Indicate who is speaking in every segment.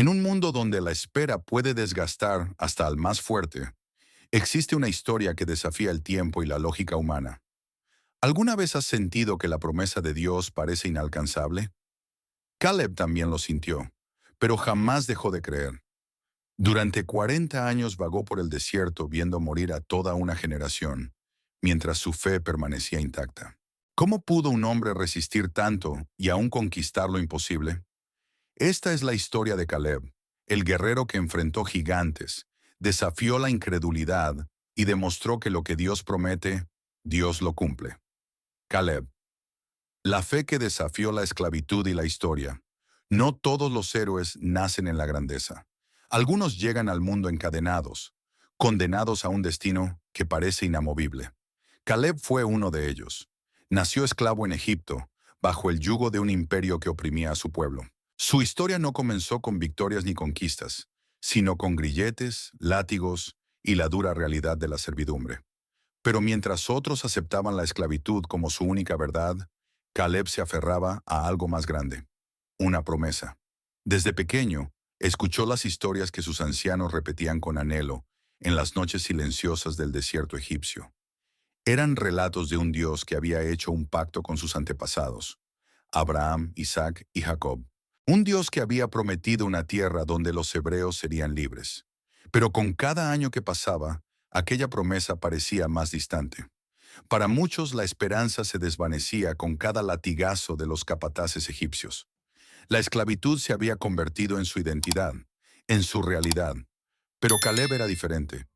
Speaker 1: En un mundo donde la espera puede desgastar hasta al más fuerte, existe una historia que desafía el tiempo y la lógica humana. ¿Alguna vez has sentido que la promesa de Dios parece inalcanzable? Caleb también lo sintió, pero jamás dejó de creer. Durante 40 años vagó por el desierto viendo morir a toda una generación, mientras su fe permanecía intacta. ¿Cómo pudo un hombre resistir tanto y aún conquistar lo imposible? Esta es la historia de Caleb, el guerrero que enfrentó gigantes, desafió la incredulidad y demostró que lo que Dios promete, Dios lo cumple. Caleb, la fe que desafió la esclavitud y la historia. No todos los héroes nacen en la grandeza. Algunos llegan al mundo encadenados, condenados a un destino que parece inamovible. Caleb fue uno de ellos. Nació esclavo en Egipto, bajo el yugo de un imperio que oprimía a su pueblo. Su historia no comenzó con victorias ni conquistas, sino con grilletes, látigos y la dura realidad de la servidumbre. Pero mientras otros aceptaban la esclavitud como su única verdad, Caleb se aferraba a algo más grande, una promesa. Desde pequeño, escuchó las historias que sus ancianos repetían con anhelo en las noches silenciosas del desierto egipcio. Eran relatos de un Dios que había hecho un pacto con sus antepasados, Abraham, Isaac y Jacob. Un Dios que había prometido una tierra donde los hebreos serían libres. Pero con cada año que pasaba, aquella promesa parecía más distante. Para muchos la esperanza se desvanecía con cada latigazo de los capataces egipcios. La esclavitud se había convertido en su identidad, en su realidad. Pero Caleb era diferente.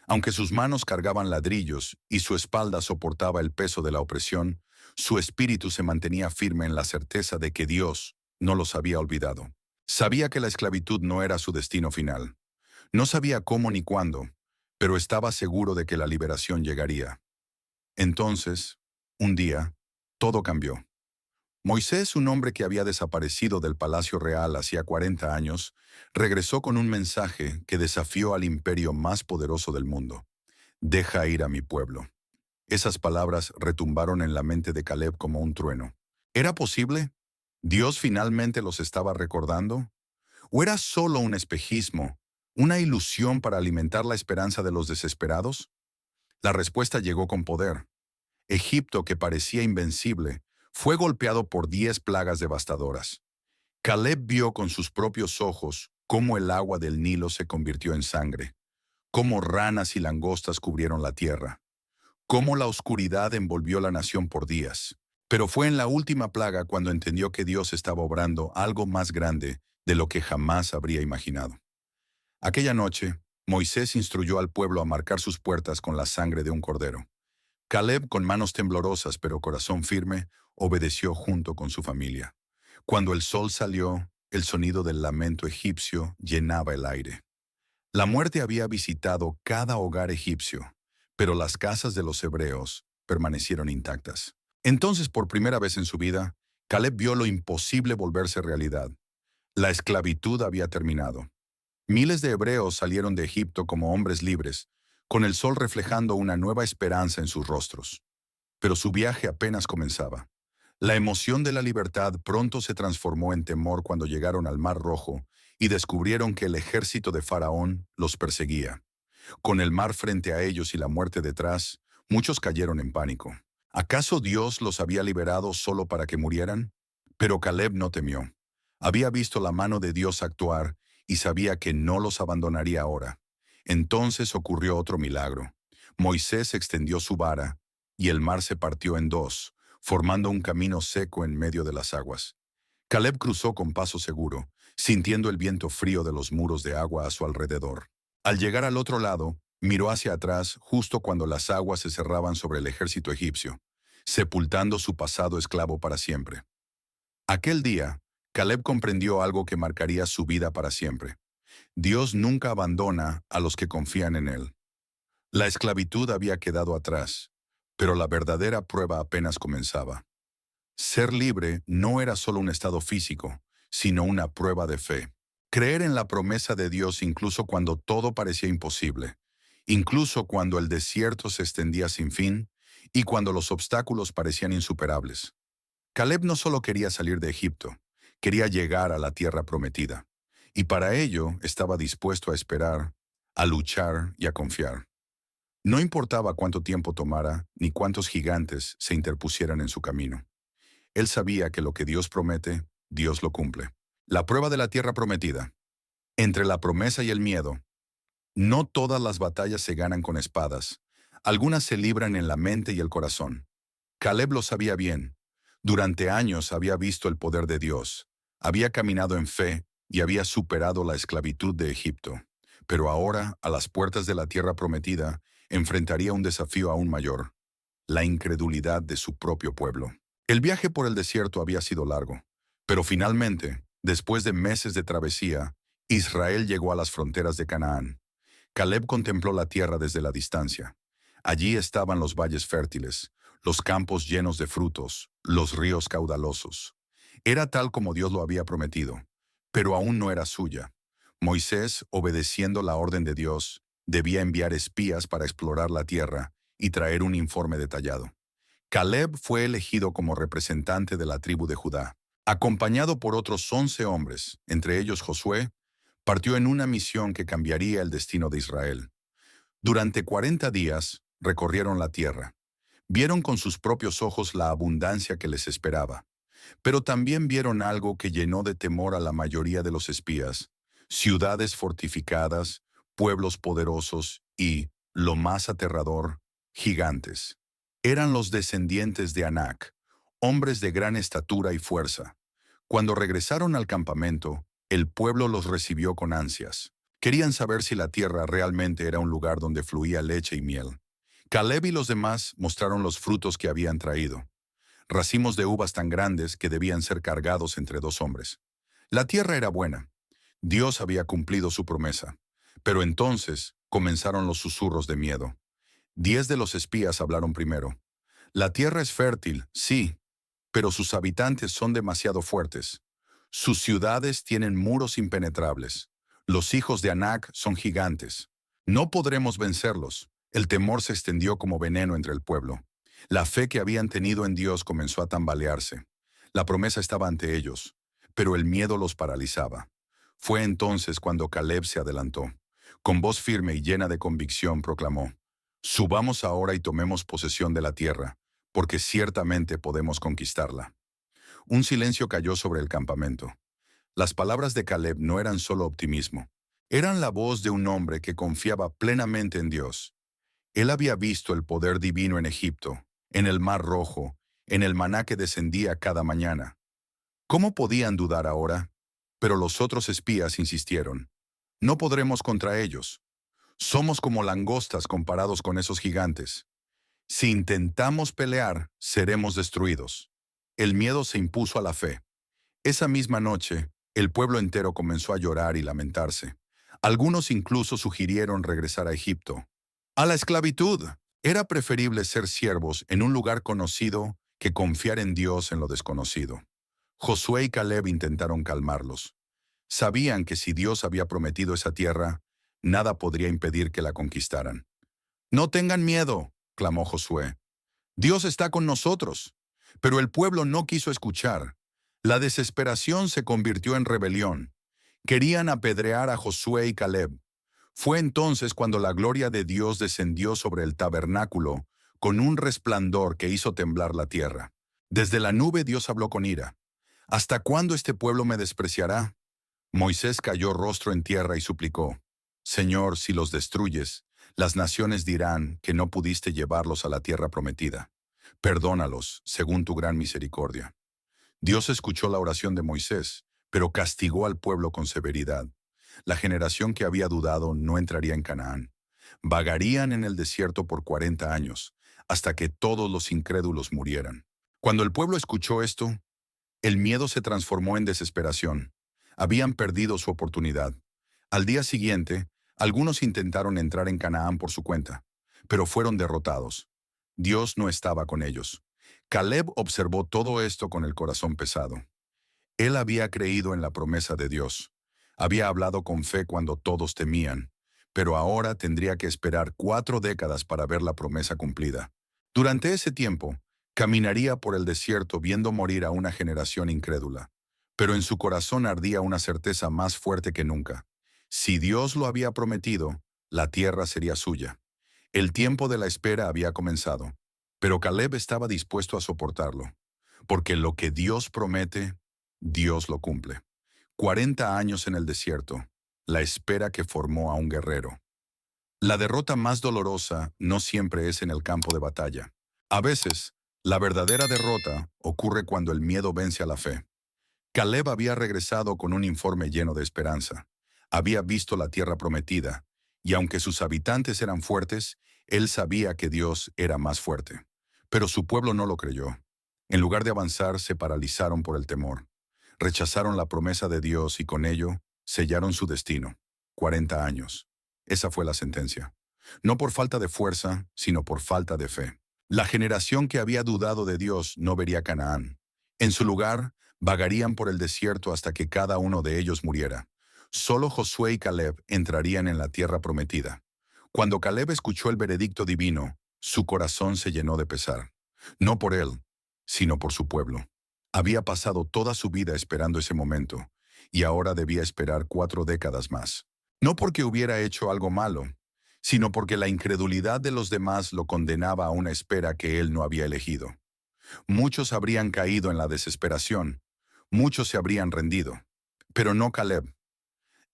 Speaker 1: Aunque sus manos cargaban ladrillos y su espalda soportaba el peso de la opresión, su espíritu se mantenía firme en la certeza de que Dios no los había olvidado. Sabía que la esclavitud no era su destino final. No sabía cómo ni cuándo, pero estaba seguro de que la liberación llegaría. Entonces, un día, todo cambió. Moisés, un hombre que había desaparecido del palacio real hacía 40 años, regresó con un mensaje que desafió al imperio más poderoso del mundo. Deja ir a mi pueblo. Esas palabras retumbaron en la mente de Caleb como un trueno. ¿Era posible? ¿Dios finalmente los estaba recordando? ¿O era solo un espejismo, una ilusión para alimentar la esperanza de los desesperados? La respuesta llegó con poder. Egipto, que parecía invencible, fue golpeado por 10 plagas devastadoras. Caleb vio con sus propios ojos cómo el agua del Nilo se convirtió en sangre, cómo ranas y langostas cubrieron la tierra, cómo la oscuridad envolvió la nación por días. Pero fue en la última plaga cuando entendió que Dios estaba obrando algo más grande de lo que jamás habría imaginado. Aquella noche, Moisés instruyó al pueblo a marcar sus puertas con la sangre de un cordero. Caleb, con manos temblorosas pero corazón firme, obedeció junto con su familia. Cuando el sol salió, el sonido del lamento egipcio llenaba el aire. La muerte había visitado cada hogar egipcio, pero las casas de los hebreos permanecieron intactas. Entonces, por primera vez en su vida, Caleb vio lo imposible volverse realidad. La esclavitud había terminado. Miles de hebreos salieron de Egipto como hombres libres, con el sol reflejando una nueva esperanza en sus rostros. Pero su viaje apenas comenzaba. La emoción de la libertad pronto se transformó en temor cuando llegaron al Mar Rojo y descubrieron que el ejército de Faraón los perseguía. Con el mar frente a ellos y la muerte detrás, muchos cayeron en pánico. ¿Acaso Dios los había liberado solo para que murieran? Pero Caleb no temió. Había visto la mano de Dios actuar y sabía que no los abandonaría ahora. Entonces ocurrió otro milagro. Moisés extendió su vara y el mar se partió en dos, formando un camino seco en medio de las aguas. Caleb cruzó con paso seguro, sintiendo el viento frío de los muros de agua a su alrededor. Al llegar al otro lado, miró hacia atrás justo cuando las aguas se cerraban sobre el ejército egipcio, sepultando su pasado esclavo para siempre. Aquel día, Caleb comprendió algo que marcaría su vida para siempre. Dios nunca abandona a los que confían en Él. La esclavitud había quedado atrás, pero la verdadera prueba apenas comenzaba. Ser libre no era solo un estado físico, sino una prueba de fe. Creer en la promesa de Dios incluso cuando todo parecía imposible, incluso cuando el desierto se extendía sin fin y cuando los obstáculos parecían insuperables. Caleb no solo quería salir de Egipto, quería llegar a la tierra prometida. y para ello estaba dispuesto a esperar, a luchar y a confiar. No importaba cuánto tiempo tomara ni cuántos gigantes se interpusieran en su camino. Él sabía que lo que Dios promete, Dios lo cumple. La prueba de la tierra prometida. Entre la promesa y el miedo, no todas las batallas se ganan con espadas. Algunas se libran en la mente y el corazón. Caleb lo sabía bien. Durante años había visto el poder de Dios. Había caminado en fe y había superado la esclavitud de Egipto. Pero ahora, a las puertas de la tierra prometida, enfrentaría un desafío aún mayor: la incredulidad de su propio pueblo. El viaje por el desierto había sido largo, pero finalmente, después de meses de travesía, Israel llegó a las fronteras de Canaán. Caleb contempló la tierra desde la distancia. Allí estaban los valles fértiles, los campos llenos de frutos, los ríos caudalosos. Era tal como Dios lo había prometido, pero aún no era suya. Moisés, obedeciendo la orden de Dios, debía enviar espías para explorar la tierra y traer un informe detallado. Caleb fue elegido como representante de la tribu de Judá. Acompañado por otros 11 hombres, entre ellos Josué, partió en una misión que cambiaría el destino de Israel. Durante 40 días recorrieron la tierra. Vieron con sus propios ojos la abundancia que les esperaba, pero también vieron algo que llenó de temor a la mayoría de los espías: ciudades fortificadas, pueblos poderosos y, lo más aterrador, gigantes. Eran los descendientes de Anac, hombres de gran estatura y fuerza. Cuando regresaron al campamento, el pueblo los recibió con ansias. Querían saber si la tierra realmente era un lugar donde fluía leche y miel. Caleb y los demás mostraron los frutos que habían traído: racimos de uvas tan grandes que debían ser cargados entre 2 hombres. La tierra era buena. Dios había cumplido su promesa. Pero entonces comenzaron los susurros de miedo. 10 de los espías hablaron primero. La tierra es fértil, sí, pero sus habitantes son demasiado fuertes. Sus ciudades tienen muros impenetrables. Los hijos de Anac son gigantes. No podremos vencerlos. El temor se extendió como veneno entre el pueblo. La fe que habían tenido en Dios comenzó a tambalearse. La promesa estaba ante ellos, pero el miedo los paralizaba. Fue entonces cuando Caleb se adelantó. Con voz firme y llena de convicción proclamó: «Subamos ahora y tomemos posesión de la tierra, porque ciertamente podemos conquistarla». Un silencio cayó sobre el campamento. Las palabras de Caleb no eran solo optimismo. Eran la voz de un hombre que confiaba plenamente en Dios. Él había visto el poder divino en Egipto, en el Mar Rojo, en el maná que descendía cada mañana. ¿Cómo podían dudar ahora? Pero los otros espías insistieron: «No podremos contra ellos. Somos como langostas comparados con esos gigantes. Si intentamos pelear, seremos destruidos». El miedo se impuso a la fe. Esa misma noche, el pueblo entero comenzó a llorar y lamentarse. Algunos incluso sugirieron regresar a Egipto. A la esclavitud. Era preferible ser siervos en un lugar conocido que confiar en Dios en lo desconocido. Josué y Caleb intentaron calmarlos. Sabían que si Dios había prometido esa tierra, nada podría impedir que la conquistaran. «No tengan miedo», clamó Josué. «Dios está con nosotros». Pero el pueblo no quiso escuchar. La desesperación se convirtió en rebelión. Querían apedrear a Josué y Caleb. Fue entonces cuando la gloria de Dios descendió sobre el tabernáculo con un resplandor que hizo temblar la tierra. Desde la nube Dios habló con ira: «¿Hasta cuándo este pueblo me despreciará?». Moisés cayó rostro en tierra y suplicó: «Señor, si los destruyes, las naciones dirán que no pudiste llevarlos a la tierra prometida. Perdónalos, según tu gran misericordia». Dios escuchó la oración de Moisés, pero castigó al pueblo con severidad. La generación que había dudado no entraría en Canaán. Vagarían en el desierto por 40 años, hasta que todos los incrédulos murieran. Cuando el pueblo escuchó esto, el miedo se transformó en desesperación. Habían perdido su oportunidad. Al día siguiente, algunos intentaron entrar en Canaán por su cuenta, pero fueron derrotados. Dios no estaba con ellos. Caleb observó todo esto con el corazón pesado. Él había creído en la promesa de Dios. Había hablado con fe cuando todos temían, pero ahora tendría que esperar 4 décadas para ver la promesa cumplida. Durante ese tiempo, caminaría por el desierto viendo morir a una generación incrédula. Pero en su corazón ardía una certeza más fuerte que nunca. Si Dios lo había prometido, la tierra sería suya. El tiempo de la espera había comenzado, pero Caleb estaba dispuesto a soportarlo, porque lo que Dios promete, Dios lo cumple. 40 años en el desierto, la espera que formó a un guerrero. La derrota más dolorosa no siempre es en el campo de batalla. A veces, la verdadera derrota ocurre cuando el miedo vence a la fe. Caleb había regresado con un informe lleno de esperanza. Había visto la tierra prometida, y aunque sus habitantes eran fuertes, él sabía que Dios era más fuerte. Pero su pueblo no lo creyó. En lugar de avanzar, se paralizaron por el temor. Rechazaron la promesa de Dios y con ello sellaron su destino. 40 años. Esa fue la sentencia. No por falta de fuerza, sino por falta de fe. La generación que había dudado de Dios no vería Canaán. En su lugar, vagarían por el desierto hasta que cada uno de ellos muriera. Solo Josué y Caleb entrarían en la tierra prometida. Cuando Caleb escuchó el veredicto divino, su corazón se llenó de pesar. No por él, sino por su pueblo. Había pasado toda su vida esperando ese momento, y ahora debía esperar 4 décadas más. No porque hubiera hecho algo malo, sino porque la incredulidad de los demás lo condenaba a una espera que él no había elegido. Muchos habrían caído en la desesperación, muchos se habrían rendido, pero no Caleb.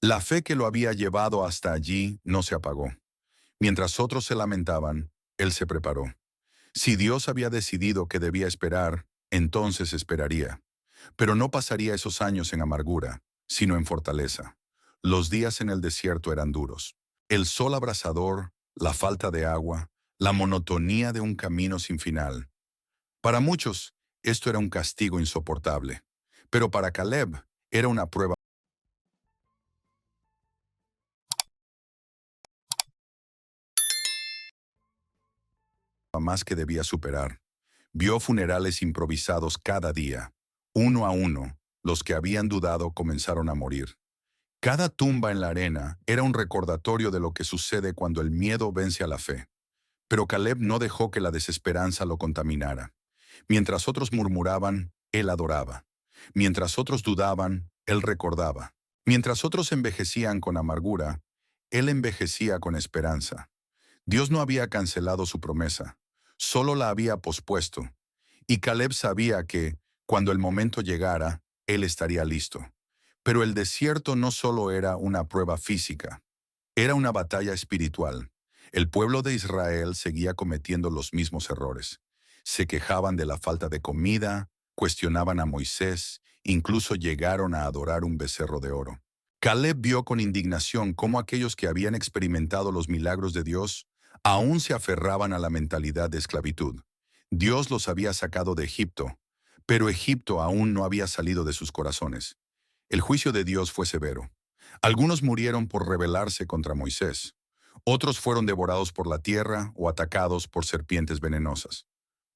Speaker 1: La fe que lo había llevado hasta allí no se apagó. Mientras otros se lamentaban, él se preparó. Si Dios había decidido que debía esperar, entonces esperaría. Pero no pasaría esos años en amargura, sino en fortaleza. Los días en el desierto eran duros. El sol abrasador, la falta de agua, la monotonía de un camino sin final. Para muchos, esto era un castigo insoportable. Pero para Caleb, era una prueba más que debía superar. Vio funerales improvisados cada día. Uno a uno, los que habían dudado comenzaron a morir. Cada tumba en la arena era un recordatorio de lo que sucede cuando el miedo vence a la fe. Pero Caleb no dejó que la desesperanza lo contaminara. Mientras otros murmuraban, él adoraba. Mientras otros dudaban, él recordaba. Mientras otros envejecían con amargura, él envejecía con esperanza. Dios no había cancelado su promesa, solo la había pospuesto. Y Caleb sabía que, cuando el momento llegara, él estaría listo. Pero el desierto no solo era una prueba física, era una batalla espiritual. El pueblo de Israel seguía cometiendo los mismos errores. Se quejaban de la falta de comida, cuestionaban a Moisés, incluso llegaron a adorar un becerro de oro. Caleb vio con indignación cómo aquellos que habían experimentado los milagros de Dios aún se aferraban a la mentalidad de esclavitud. Dios los había sacado de Egipto, pero Egipto aún no había salido de sus corazones. El juicio de Dios fue severo. Algunos murieron por rebelarse contra Moisés. Otros fueron devorados por la tierra o atacados por serpientes venenosas.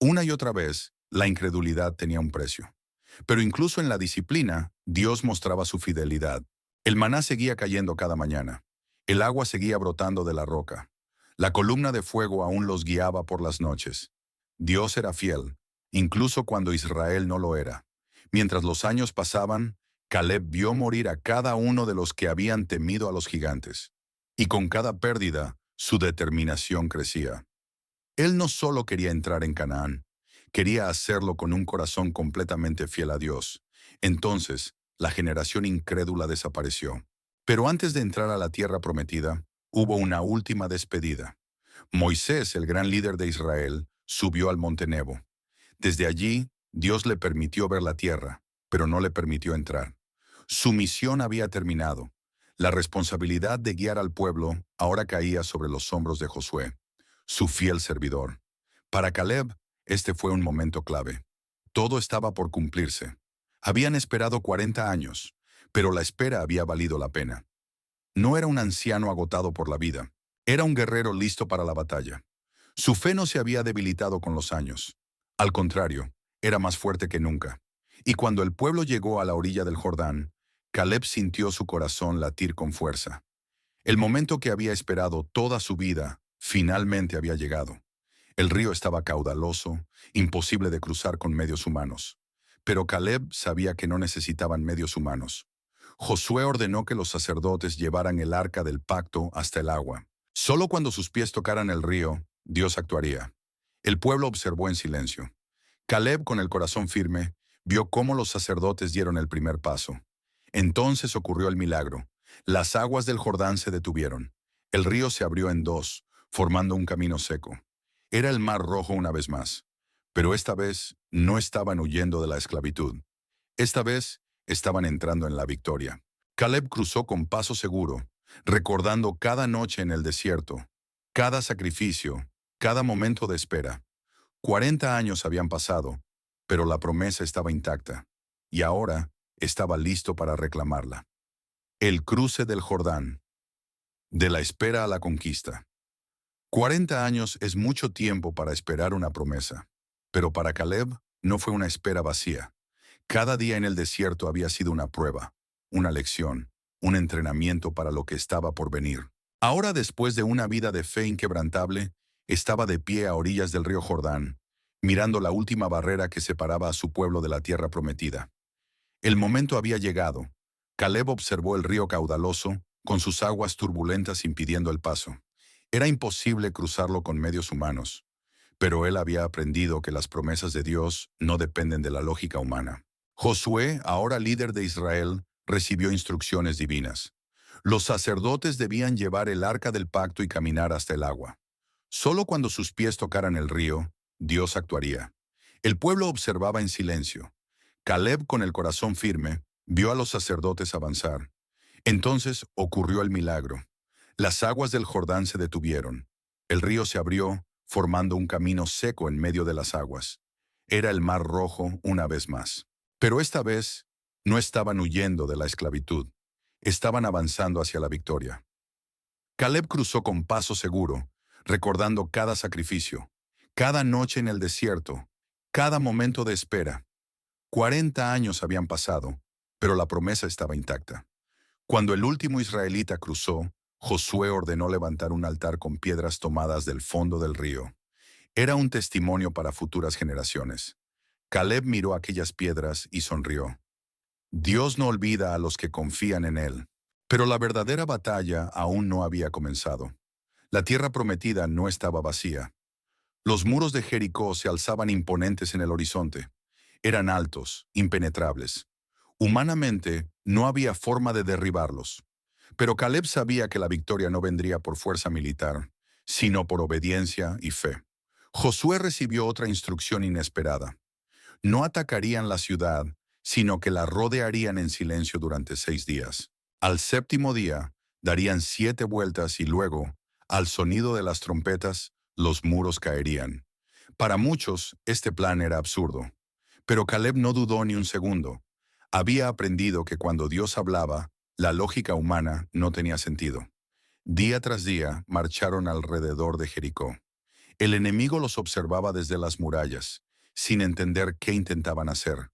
Speaker 1: Una y otra vez, la incredulidad tenía un precio. Pero incluso en la disciplina, Dios mostraba su fidelidad. El maná seguía cayendo cada mañana. El agua seguía brotando de la roca. La columna de fuego aún los guiaba por las noches. Dios era fiel, incluso cuando Israel no lo era. Mientras los años pasaban, Caleb vio morir a cada uno de los que habían temido a los gigantes. Y con cada pérdida, su determinación crecía. Él no solo quería entrar en Canaán, quería hacerlo con un corazón completamente fiel a Dios. Entonces, la generación incrédula desapareció. Pero antes de entrar a la tierra prometida, hubo una última despedida. Moisés, el gran líder de Israel, subió al monte Nebo. Desde allí, Dios le permitió ver la tierra, pero no le permitió entrar. Su misión había terminado. La responsabilidad de guiar al pueblo ahora caía sobre los hombros de Josué, su fiel servidor. Para Caleb, este fue un momento clave. Todo estaba por cumplirse. Habían esperado 40 años, pero la espera había valido la pena. No era un anciano agotado por la vida, era un guerrero listo para la batalla. Su fe no se había debilitado con los años. Al contrario, era más fuerte que nunca. Y cuando el pueblo llegó a la orilla del Jordán, Caleb sintió su corazón latir con fuerza. El momento que había esperado toda su vida finalmente había llegado. El río estaba caudaloso, imposible de cruzar con medios humanos. Pero Caleb sabía que no necesitaban medios humanos. Josué ordenó que los sacerdotes llevaran el arca del pacto hasta el agua. Solo cuando sus pies tocaran el río, Dios actuaría. El pueblo observó en silencio. Caleb, con el corazón firme, vio cómo los sacerdotes dieron el primer paso. Entonces ocurrió el milagro. Las aguas del Jordán se detuvieron. El río se abrió en dos, formando un camino seco. Era el Mar Rojo una vez más. Pero esta vez no estaban huyendo de la esclavitud. Esta vez estaban entrando en la victoria. Caleb cruzó con paso seguro, recordando cada noche en el desierto, cada sacrificio, cada momento de espera. 40 años habían pasado, pero la promesa estaba intacta, y ahora estaba listo para reclamarla. El cruce del Jordán, de la espera a la conquista. 40 años es mucho tiempo para esperar una promesa, pero para Caleb no fue una espera vacía. Cada día en el desierto había sido una prueba, una lección, un entrenamiento para lo que estaba por venir. Ahora, después de una vida de fe inquebrantable, estaba de pie a orillas del río Jordán, mirando la última barrera que separaba a su pueblo de la tierra prometida. El momento había llegado. Caleb observó el río caudaloso, con sus aguas turbulentas impidiendo el paso. Era imposible cruzarlo con medios humanos, pero él había aprendido que las promesas de Dios no dependen de la lógica humana. Josué, ahora líder de Israel, recibió instrucciones divinas. Los sacerdotes debían llevar el arca del pacto y caminar hasta el agua. Solo cuando sus pies tocaran el río, Dios actuaría. El pueblo observaba en silencio. Caleb, con el corazón firme, vio a los sacerdotes avanzar. Entonces ocurrió el milagro. Las aguas del Jordán se detuvieron. El río se abrió, formando un camino seco en medio de las aguas. Era el Mar Rojo una vez más. Pero esta vez no estaban huyendo de la esclavitud. Estaban avanzando hacia la victoria. Caleb cruzó con paso seguro, recordando cada sacrificio, cada noche en el desierto, cada momento de espera. 40 años habían pasado, pero la promesa estaba intacta. Cuando el último israelita cruzó, Josué ordenó levantar un altar con piedras tomadas del fondo del río. Era un testimonio para futuras generaciones. Caleb miró aquellas piedras y sonrió. Dios no olvida a los que confían en Él. Pero la verdadera batalla aún no había comenzado. La tierra prometida no estaba vacía. Los muros de Jericó se alzaban imponentes en el horizonte. Eran altos, impenetrables. Humanamente, no había forma de derribarlos. Pero Caleb sabía que la victoria no vendría por fuerza militar, sino por obediencia y fe. Josué recibió otra instrucción inesperada. No atacarían la ciudad, sino que la rodearían en silencio durante 6 días. Al séptimo día, darían 7 vueltas y luego, al sonido de las trompetas, los muros caerían. Para muchos, este plan era absurdo. Pero Caleb no dudó ni un segundo. Había aprendido que cuando Dios hablaba, la lógica humana no tenía sentido. Día tras día, marcharon alrededor de Jericó. El enemigo los observaba desde las murallas, sin entender qué intentaban hacer.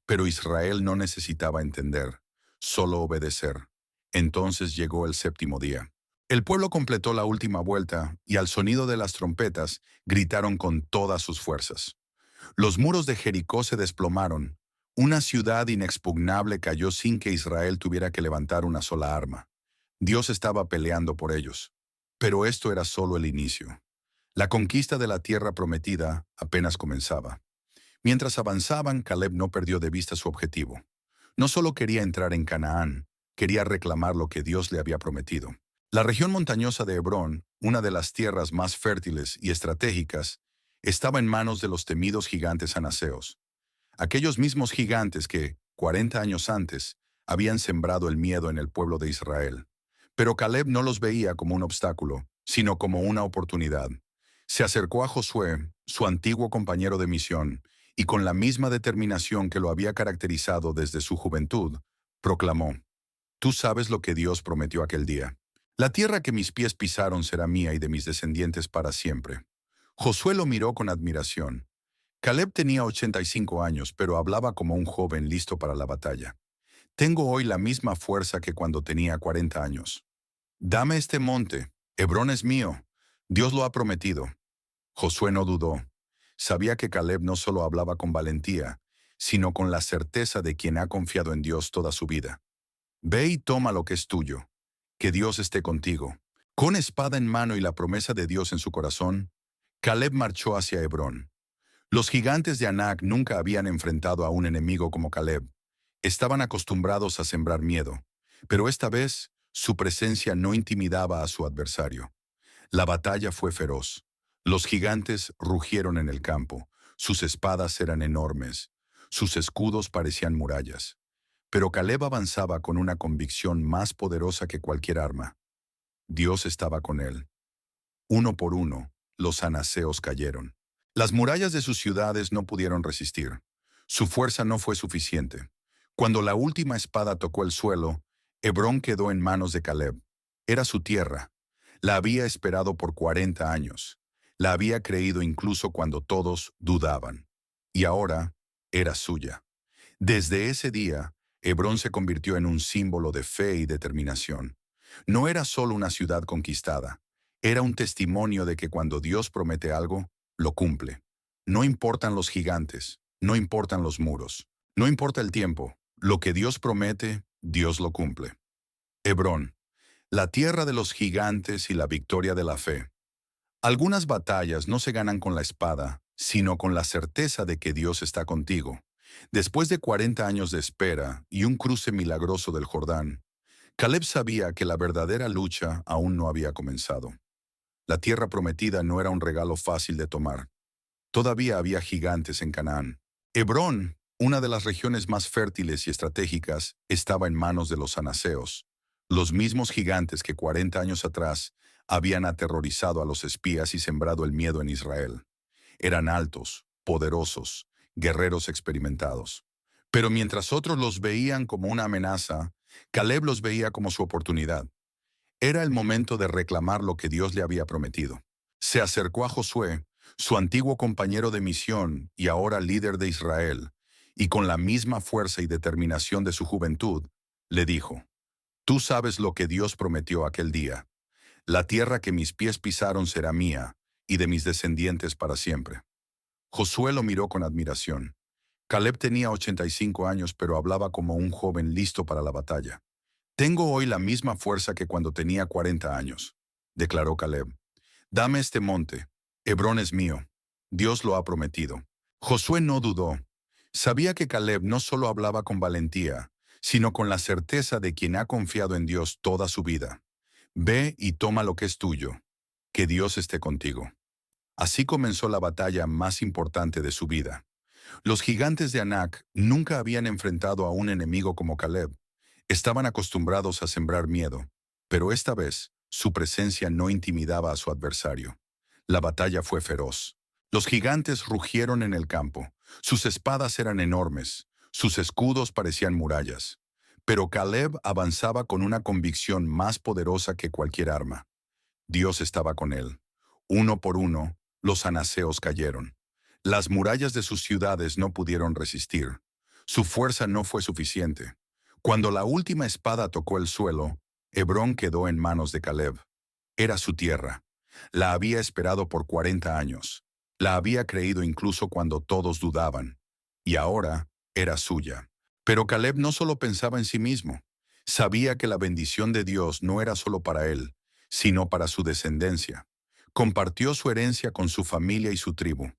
Speaker 1: Pero Israel no necesitaba entender, solo obedecer. Entonces llegó el séptimo día. El pueblo completó la última vuelta y al sonido de las trompetas gritaron con todas sus fuerzas. Los muros de Jericó se desplomaron. Una ciudad inexpugnable cayó sin que Israel tuviera que levantar una sola arma. Dios estaba peleando por ellos. Pero esto era solo el inicio. La conquista de la tierra prometida apenas comenzaba. Mientras avanzaban, Caleb no perdió de vista su objetivo. No solo quería entrar en Canaán, quería reclamar lo que Dios le había prometido. La región montañosa de Hebrón, una de las tierras más fértiles y estratégicas, estaba en manos de los temidos gigantes anaseos. Aquellos mismos gigantes que, 40 años antes, habían sembrado el miedo en el pueblo de Israel. Pero Caleb no los veía como un obstáculo, sino como una oportunidad. Se acercó a Josué, su antiguo compañero de misión, y con la misma determinación que lo había caracterizado desde su juventud, proclamó: «Tú sabes lo que Dios prometió aquel día. La tierra que mis pies pisaron será mía y de mis descendientes para siempre». Josué lo miró con admiración. Caleb tenía 85 años, pero hablaba como un joven listo para la batalla. «Tengo hoy la misma fuerza que cuando tenía 40 años. Dame este monte. Hebrón es mío. Dios lo ha prometido». Josué no dudó. Sabía que Caleb no solo hablaba con valentía, sino con la certeza de quien ha confiado en Dios toda su vida. Ve y toma lo que es tuyo. Que Dios esté contigo. Con espada en mano y la promesa de Dios en su corazón, Caleb marchó hacia Hebrón. Los gigantes de Anac nunca habían enfrentado a un enemigo como Caleb. Estaban acostumbrados a sembrar miedo, pero esta vez su presencia no intimidaba a su adversario. La batalla fue feroz. Los gigantes rugieron en el campo. Sus espadas eran enormes. Sus escudos parecían murallas. Pero Caleb avanzaba con una convicción más poderosa que cualquier arma. Dios estaba con él. Uno por uno, los anaseos cayeron. Las murallas de sus ciudades no pudieron resistir. Su fuerza no fue suficiente. Cuando la última espada tocó el suelo, Hebrón quedó en manos de Caleb. Era su tierra. La había esperado por 40 años. La había creído incluso cuando todos dudaban. Y ahora era suya. Desde ese día, Hebrón se convirtió en un símbolo de fe y determinación. No era solo una ciudad conquistada. Era un testimonio de que cuando Dios promete algo, lo cumple. No importan los gigantes, no importan los muros, no importa el tiempo. Lo que Dios promete, Dios lo cumple. Hebrón, la tierra de los gigantes y la victoria de la fe. Algunas batallas no se ganan con la espada, sino con la certeza de que Dios está contigo. Después de 40 años de espera y un cruce milagroso del Jordán, Caleb sabía que la verdadera lucha aún no había comenzado. La tierra prometida no era un regalo fácil de tomar. Todavía había gigantes en Canaán. Hebrón, una de las regiones más fértiles y estratégicas, estaba en manos de los anaseos, los mismos gigantes que 40 años atrás habían aterrorizado a los espías y sembrado el miedo en Israel. Eran altos, poderosos, guerreros experimentados. Pero mientras otros los veían como una amenaza, Caleb los veía como su oportunidad. Era el momento de reclamar lo que Dios le había prometido. Se acercó a Josué, su antiguo compañero de misión y ahora líder de Israel, y con la misma fuerza y determinación de su juventud, le dijo: «Tú sabes lo que Dios prometió aquel día. La tierra que mis pies pisaron será mía, y de mis descendientes para siempre». Josué lo miró con admiración. Caleb tenía 85 años, pero hablaba como un joven listo para la batalla. «Tengo hoy la misma fuerza que cuando tenía 40 años», declaró Caleb. «Dame este monte. Hebrón es mío. Dios lo ha prometido». Josué no dudó. Sabía que Caleb no solo hablaba con valentía, sino con la certeza de quien ha confiado en Dios toda su vida. «Ve y toma lo que es tuyo. Que Dios esté contigo». Así comenzó la batalla más importante de su vida. Los gigantes de Anac nunca habían enfrentado a un enemigo como Caleb. Estaban acostumbrados a sembrar miedo, pero esta vez su presencia no intimidaba a su adversario. La batalla fue feroz. Los gigantes rugieron en el campo. Sus espadas eran enormes. Sus escudos parecían murallas. Pero Caleb avanzaba con una convicción más poderosa que cualquier arma. Dios estaba con él. Uno por uno, los anaseos cayeron. Las murallas de sus ciudades no pudieron resistir. Su fuerza no fue suficiente. Cuando la última espada tocó el suelo, Hebrón quedó en manos de Caleb. Era su tierra. La había esperado por 40 años. La había creído incluso cuando todos dudaban. Y ahora era suya. Pero Caleb no solo pensaba en sí mismo. Sabía que la bendición de Dios no era solo para él, sino para su descendencia. Compartió su herencia con su familia y su tribu.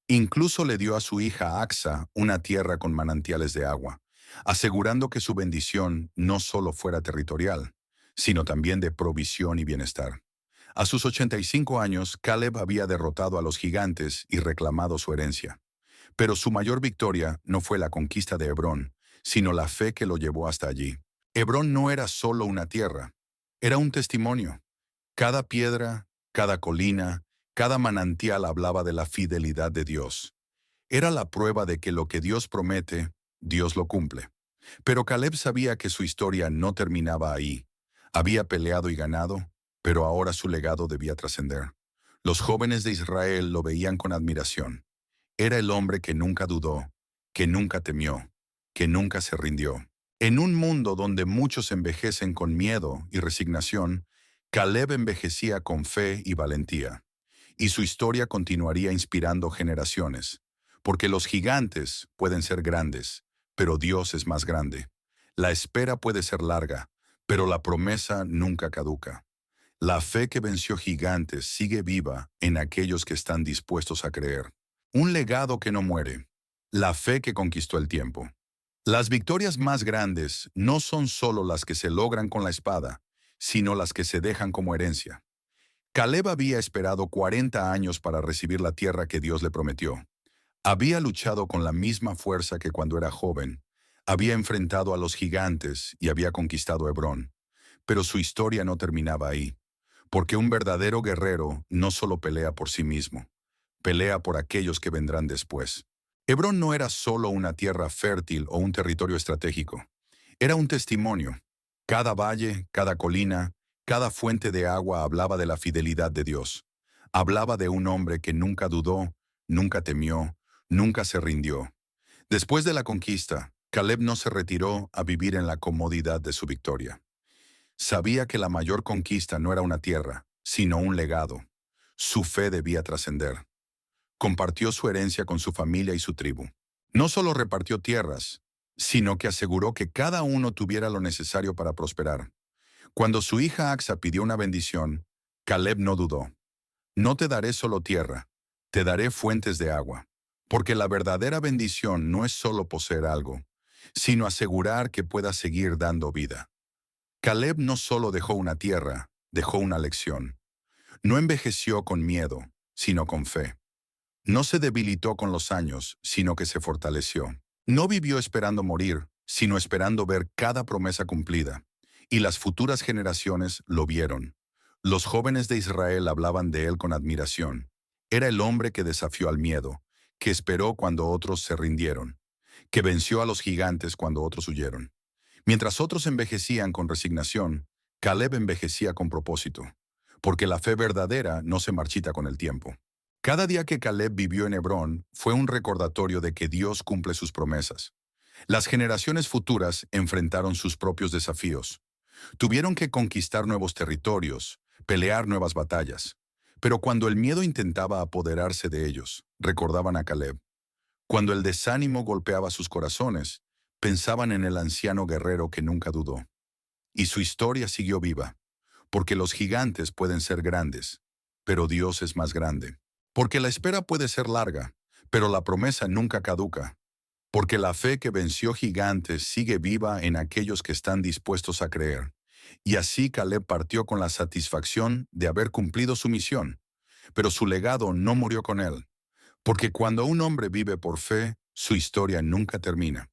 Speaker 1: Incluso le dio a su hija Axa una tierra con manantiales de agua, asegurando que su bendición no solo fuera territorial, sino también de provisión y bienestar. A sus 85 años, Caleb había derrotado a los gigantes y reclamado su herencia. Pero su mayor victoria no fue la conquista de Hebrón, sino la fe que lo llevó hasta allí. Hebrón no era solo una tierra, era un testimonio. Cada piedra, cada colina, cada manantial hablaba de la fidelidad de Dios. Era la prueba de que lo que Dios promete, Dios lo cumple. Pero Caleb sabía que su historia no terminaba ahí. Había peleado y ganado, pero ahora su legado debía trascender. Los jóvenes de Israel lo veían con admiración. Era el hombre que nunca dudó, que nunca temió, que nunca se rindió. En un mundo donde muchos envejecen con miedo y resignación, Caleb envejecía con fe y valentía. Y su historia continuaría inspirando generaciones, Porque los gigantes pueden ser grandes, pero Dios es más grande. La espera puede ser larga, pero la promesa nunca caduca. La fe que venció gigantes sigue viva en aquellos que están dispuestos a creer. Un legado que no muere. La fe que conquistó el tiempo. Las victorias más grandes no son solo las que se logran con la espada, sino las que se dejan como herencia. Caleb había esperado 40 años para recibir la tierra que Dios le prometió. Había luchado con la misma fuerza que cuando era joven. Había enfrentado a los gigantes y había conquistado Hebrón. Pero su historia no terminaba ahí, porque un verdadero guerrero no solo pelea por sí mismo, pelea por aquellos que vendrán después. Hebrón no era solo una tierra fértil o un territorio estratégico. Era un testimonio. Cada valle, cada colina, cada fuente de agua hablaba de la fidelidad de Dios. Hablaba de un hombre que nunca dudó, nunca temió, nunca se rindió. Después de la conquista, Caleb no se retiró a vivir en la comodidad de su victoria. Sabía que la mayor conquista no era una tierra, sino un legado. Su fe debía trascender. Compartió su herencia con su familia y su tribu. No solo repartió tierras, sino que aseguró que cada uno tuviera lo necesario para prosperar. Cuando su hija Axa pidió una bendición, Caleb no dudó. No te daré solo tierra, te daré fuentes de agua. Porque la verdadera bendición no es solo poseer algo, sino asegurar que pueda seguir dando vida. Caleb no solo dejó una tierra, dejó una lección. No envejeció con miedo, sino con fe. No se debilitó con los años, sino que se fortaleció. No vivió esperando morir, sino esperando ver cada promesa cumplida. Y las futuras generaciones lo vieron. Los jóvenes de Israel hablaban de él con admiración. Era el hombre que desafió al miedo, que esperó cuando otros se rindieron, que venció a los gigantes cuando otros huyeron. Mientras otros envejecían con resignación, Caleb envejecía con propósito, porque la fe verdadera no se marchita con el tiempo. Cada día que Caleb vivió en Hebrón fue un recordatorio de que Dios cumple sus promesas. Las generaciones futuras enfrentaron sus propios desafíos. Tuvieron que conquistar nuevos territorios, pelear nuevas batallas. Pero cuando el miedo intentaba apoderarse de ellos, recordaban a Caleb. Cuando el desánimo golpeaba sus corazones, pensaban en el anciano guerrero que nunca dudó. Y su historia siguió viva, porque los gigantes pueden ser grandes, pero Dios es más grande. Porque la espera puede ser larga, pero la promesa nunca caduca. Porque la fe que venció gigantes sigue viva en aquellos que están dispuestos a creer. Y así Caleb partió con la satisfacción de haber cumplido su misión. Pero su legado no murió con él. Porque cuando un hombre vive por fe, su historia nunca termina.